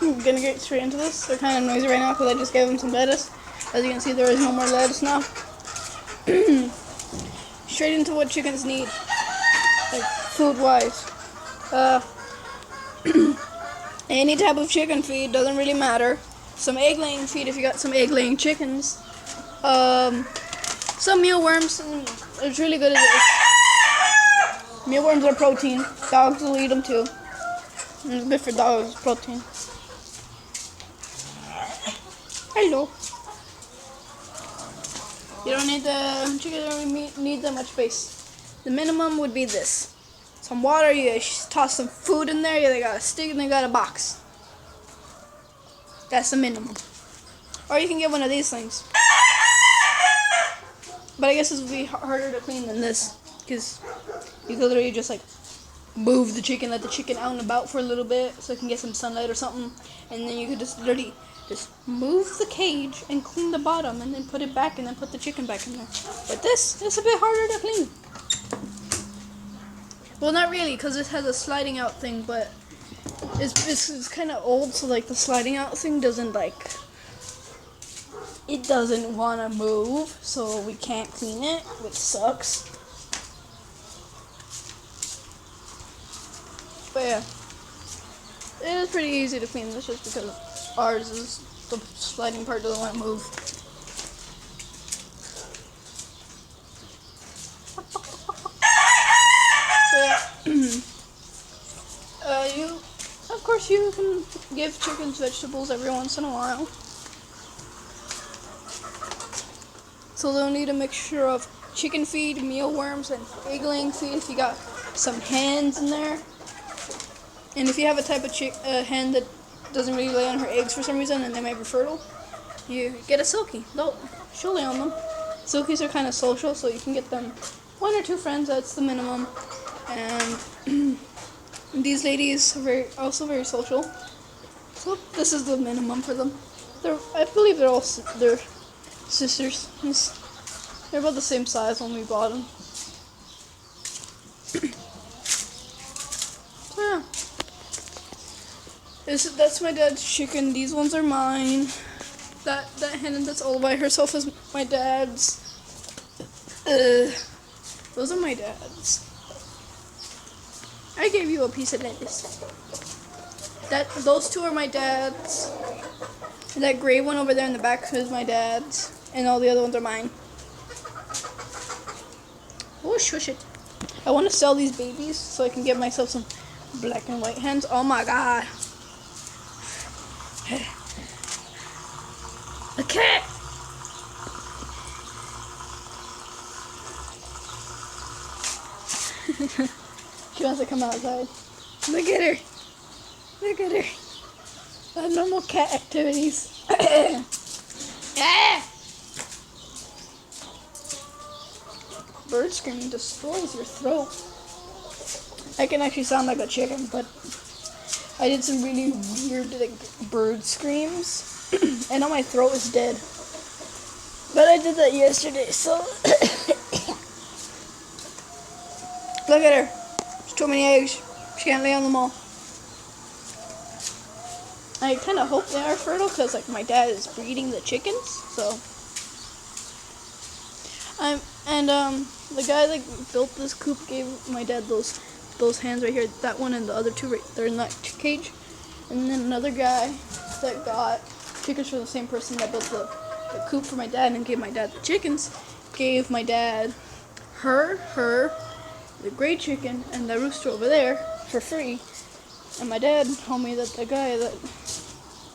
I'm gonna get straight into this. They're kind of noisy right now because I just gave them some lettuce. As you can see, there is no more lettuce now. Straight into what chickens need, like food-wise. Any type of chicken feed, doesn't really matter. Some egg-laying feed if you got some egg-laying chickens. Some mealworms, it's really good as it is. Mealworms are protein. Dogs will eat them too. It's good for dogs, protein. Hello. You don't need the chicken, don't really need that much space. The minimum would be this. Some water, you toss some food in there, they got a stick and they got a box. That's the minimum. Or you can get one of these things. But I guess this would be harder to clean than this. Because you could literally just like move the chicken, let the chicken out and about for a little bit so it can get some sunlight or something. And then you could just literally just move the cage and clean the bottom and then put it back and then put the chicken back in there. But this is a bit harder to clean. Well, not really, because this has a sliding out thing, but it's kind of old, so like the sliding out thing doesn't it doesn't want to move, so we can't clean it, which sucks. But yeah, it is pretty easy to clean this just because ours is the sliding part doesn't want to move. Of course, you can give chickens vegetables every once in a while. So they'll need a mixture of chicken feed, mealworms, and egg-laying feed if you got some hens in there. And if you have a type of hen that doesn't really lay on her eggs for some reason and they might be fertile, you get a silkie. She'll lay on them. Silkies are kind of social, so you can get them 1 or 2 friends, that's the minimum. And these ladies are also very social. So this is the minimum for them. I believe they're sisters. They're about the same size when we bought them. So yeah. That's my dad's chicken. These ones are mine. That hen that's all by herself is my dad's. Those are my dad's. I gave you a piece of lettuce. Those 2 are my dad's. And that gray one over there in the back is my dad's. And all the other ones are mine. Oh, shush it. I want to sell these babies so I can get myself some black and white hens. Oh my god. A cat! She wants to come outside. Look at her. Look at her. Normal cat activities. Ah! Bird screaming destroys your throat. I can actually sound like a chicken, but I did some really weird bird screams. And now my throat is dead. But I did that yesterday, so look at her. There's too many eggs. She can't lay on them all. I kind of hope they are fertile because like my dad is breeding the chickens, so. The guy that built this coop gave my dad those hens right here. That one and the other 2 they're in that cage. And then another guy that got chickens for the same person that built the coop for my dad and gave my dad the chickens, gave my dad her, the gray chicken, and the rooster over there for free. And my dad told me that the guy that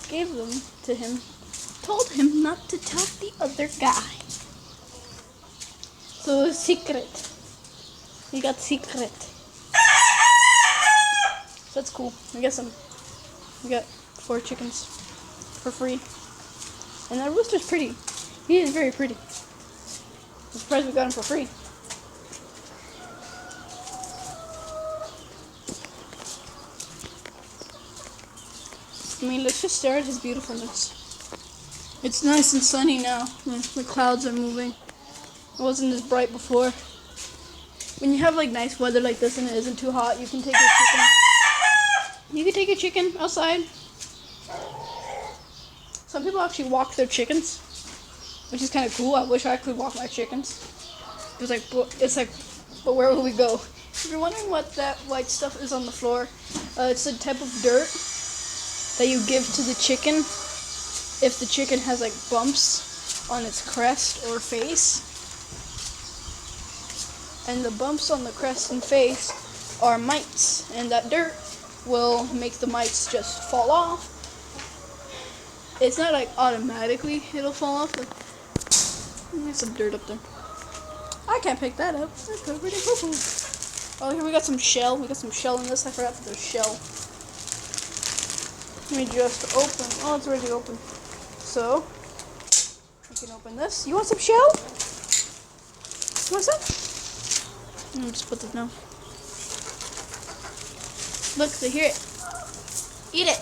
gave them to him told him not to tell the other guy. So it's secret. We got secret. So that's cool. We got 4 chickens for free. And that rooster's pretty. He is very pretty. I'm surprised we got him for free. I mean, let's just stare at his beautifulness. It's nice and sunny now. The clouds are moving. It wasn't as bright before. When you have like nice weather like this and it isn't too hot, you can take your chicken. You can take your chicken outside Some people actually walk their chickens, which is kind of cool. I wish I could walk my chickens. But where will we go? If you're wondering what that white stuff is on the floor, it's a type of dirt that you give to the chicken if the chicken has like bumps on its crest or face. And the bumps on the crest and face are mites, and that dirt will make the mites just fall off. It's not like automatically it'll fall off, but there's some dirt up there. I can't pick that up. That's covered in poo-poo. Oh, here we got some shell. We got some shell in this. I forgot that there's shell. Let me just open. Oh, it's already open. So, we can open this. You want some shell? You want some? Let me just put this down. Look, they hear it. Eat it.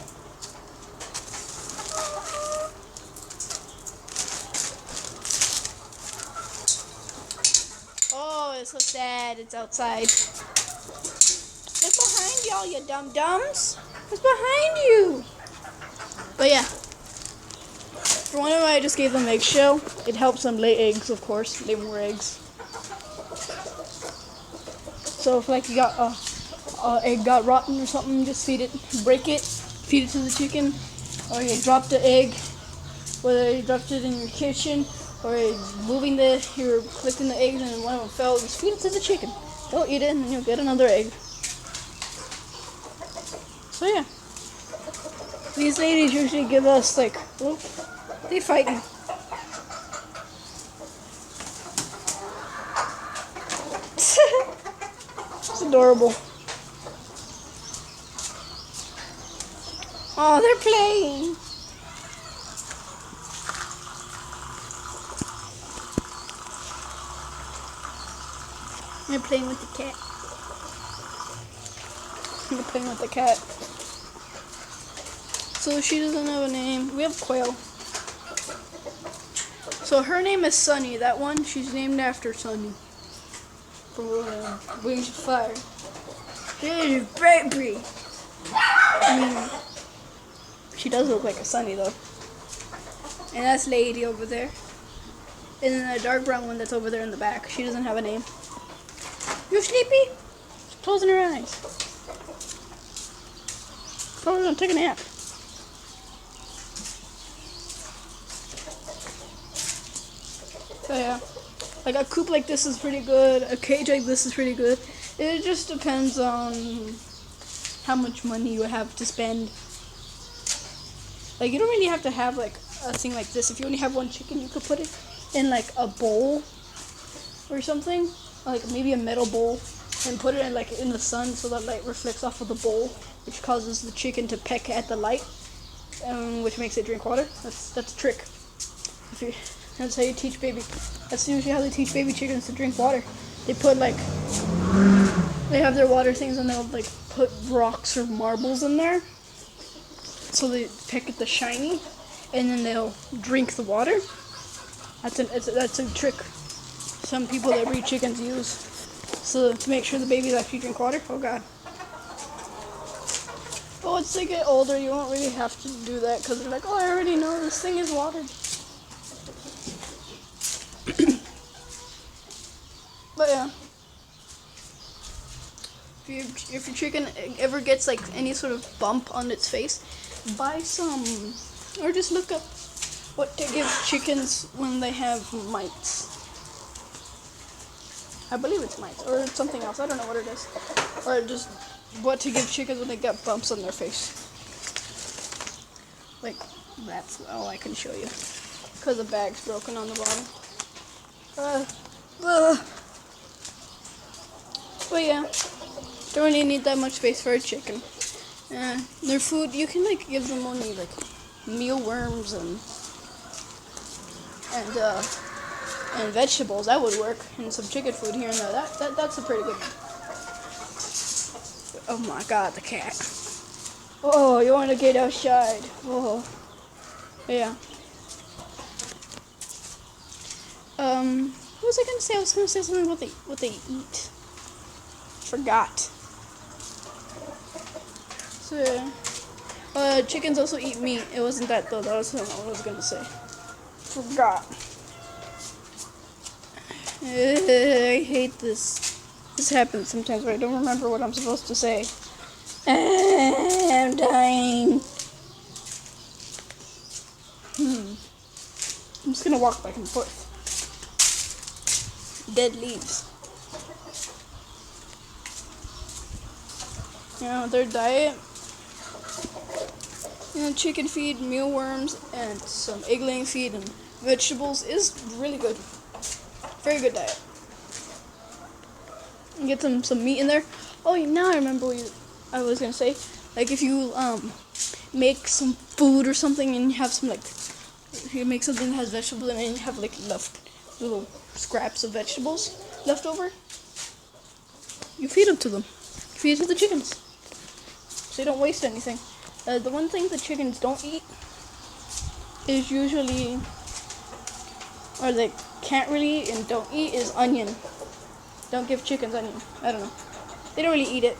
Oh, it's so sad. It's outside. It's behind y'all, you dum-dums. It's behind you. But yeah. For one of them, I just gave them eggshell. It helps them lay eggs, of course. Lay more eggs. So if like you got egg got rotten or something, just feed it, break it, feed it to the chicken. Or you dropped the egg, whether you dropped it in your kitchen, or you're collecting the eggs and one of them fell, just feed it to the chicken. They'll eat it and then you'll get another egg. So yeah. These ladies usually give us like, oh, they fighting. It's adorable. Oh, they're playing. They're playing with the cat. They're playing with the cat. So she doesn't have a name. We have Quail. So her name is Sunny. That one, she's named after Sunny. From Wings of Fire. This is baby. I mean, she does look like a Sunny though. And that's Lady over there. And then the dark brown one that's over there in the back. She doesn't have a name. You sleepy? She's closing her eyes. Probably gonna take a nap. So yeah, like a coop like this is pretty good. A cage like this is pretty good. It just depends on how much money you have to spend. Like you don't really have to have like a thing like this. If you only have one chicken, you could put it in like a bowl or something, like maybe a metal bowl, and put it in the sun so that light reflects off of the bowl, which causes the chicken to peck at the light, which makes it drink water. That's a trick. That's how you teach baby. That's usually how they teach baby chickens to drink water. They have their water things and they'll like put rocks or marbles in there, so they peck at the shiny, and then they'll drink the water. That's a trick some people that breed chickens use, so to make sure the babies actually drink water. Oh god. But once they get older, you won't really have to do that because they're like, oh, I already know this thing is watered. But yeah, if your chicken ever gets like any sort of bump on its face, buy some, or just look up what to give chickens when they have mites. I believe it's mites, or it's something else. I don't know what it is. Or just what to give chickens when they get bumps on their face. Like, that's all I can show you. Because the bag's broken on the bottom. But yeah, don't really need that much space for a chicken. Their food, you can like give them only like mealworms and vegetables. That would work, and some chicken food here and there. That's a pretty good one. Oh my god, the cat. Oh, you want to get outside. Oh, yeah. What was I gonna say? I was gonna say something about what they eat. Forgot. So, Chickens also eat meat. It wasn't that though. That was not what I was gonna say. Forgot. I hate this. This happens sometimes where I don't remember what I'm supposed to say. I'm dying. I'm just gonna walk back and forth. Dead leaves. Their diet, chicken feed, mealworms, and some egg-laying feed and vegetables is really good. Very good diet. And get some meat in there. Oh, now I remember what I was gonna say. Like if you make some food or something and you have some if you make something that has vegetables in it and you have little scraps of vegetables left over, you feed them to them. You feed it to the chickens. So you don't waste anything. The one thing the chickens don't eat is usually, or they can't really eat and don't eat, is onion. Don't give chickens onion. I don't know. They don't really eat it.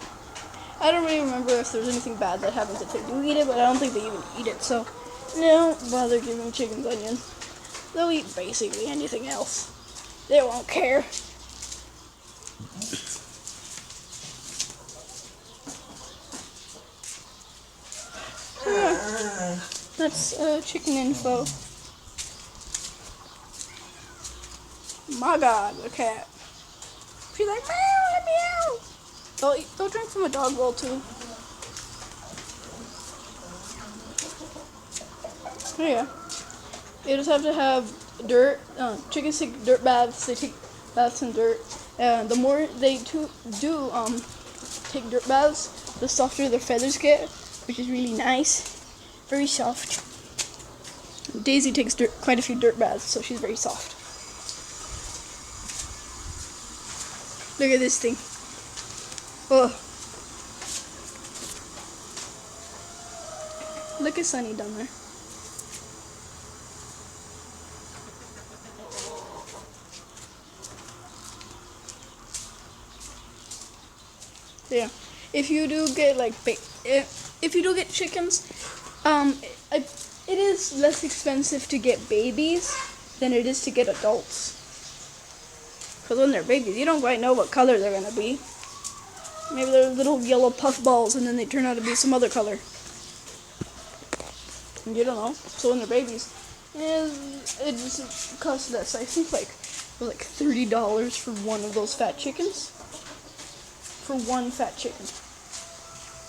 I don't really remember if there's anything bad that happens if they do eat it, but I don't think they even eat it. So don't bother giving chickens onion. They'll eat basically anything else. They won't care. Yeah, that's chicken info. My God, the cat. She's like, meow, meow. They'll drink from a dog bowl too. Oh, yeah. They just have to have dirt. Chickens take dirt baths. They take baths in dirt. And the more they do take dirt baths, the softer their feathers get, which is really nice. Very soft. Daisy takes quite a few dirt baths, so she's very soft. Look at this thing. Oh. Look at Sunny down there. Yeah. If you do get if you do get chickens, it is less expensive to get babies than it is to get adults. Because when they're babies, you don't quite know what color they're gonna be. Maybe they're little yellow puff balls, and then they turn out to be some other color. And you don't know. So when they're babies, it just costs less. I think like $30 for one of those fat chickens. For one fat chicken.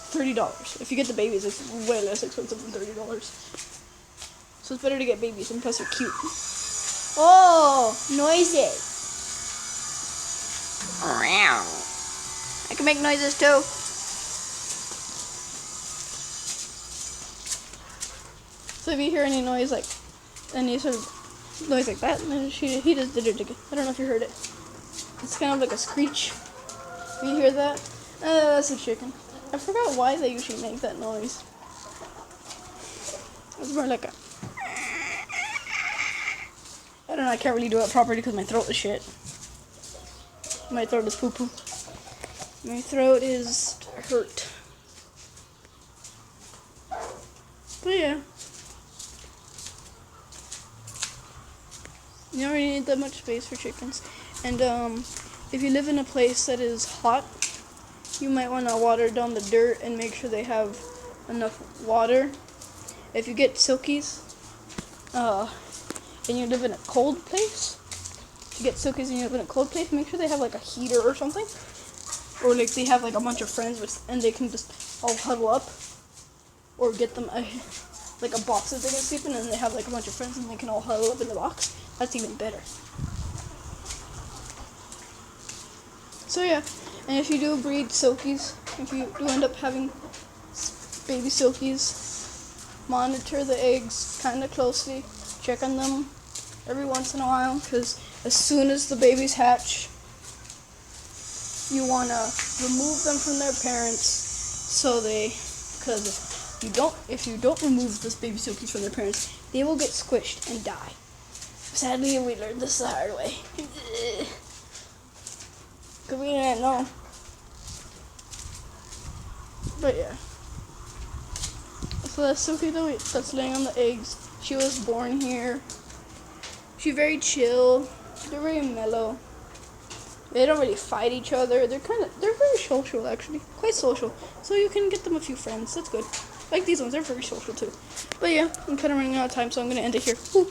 $30. If you get the babies, it's way less expensive than $30. So it's better to get babies, and plus they're cute. Oh, noises. I can make noises too. So if you hear any noise any sort of noise like that, then he just did it again. I don't know if you heard it. It's kind of like a screech. You hear that? That's a chicken. I forgot why they usually make that noise. It's more like a... I don't know, I can't really do it properly because my throat is shit. My throat is poo-poo. My throat is hurt. But yeah. You don't really need that much space for chickens. And if you live in a place that is hot, you might want to water down the dirt and make sure they have enough water. If you get silkies, and you live in a cold place, if you get silkies and you live in a cold place, make sure they have like a heater or something. Or like they have like a bunch of friends and they can just all huddle up. Or get them a box that they can sleep in, and they have like a bunch of friends and they can all huddle up in the box. That's even better. So yeah, and if you do breed silkies, if you do end up having baby silkies, monitor the eggs kind of closely, check on them every once in a while, because as soon as the babies hatch, you want to remove them from their parents, because if you don't remove those baby silkies from their parents, they will get squished and die. Sadly, we learned this the hard way. Because we didn't know. But yeah. So that's Sophie that's laying on the eggs. She was born here. She's very chill. They're very mellow. They don't really fight each other. They're very social actually. Quite social. So you can get them a few friends. That's good. Like these ones, they're very social too. But yeah, I'm kind of running out of time, so I'm going to end it here. Woo.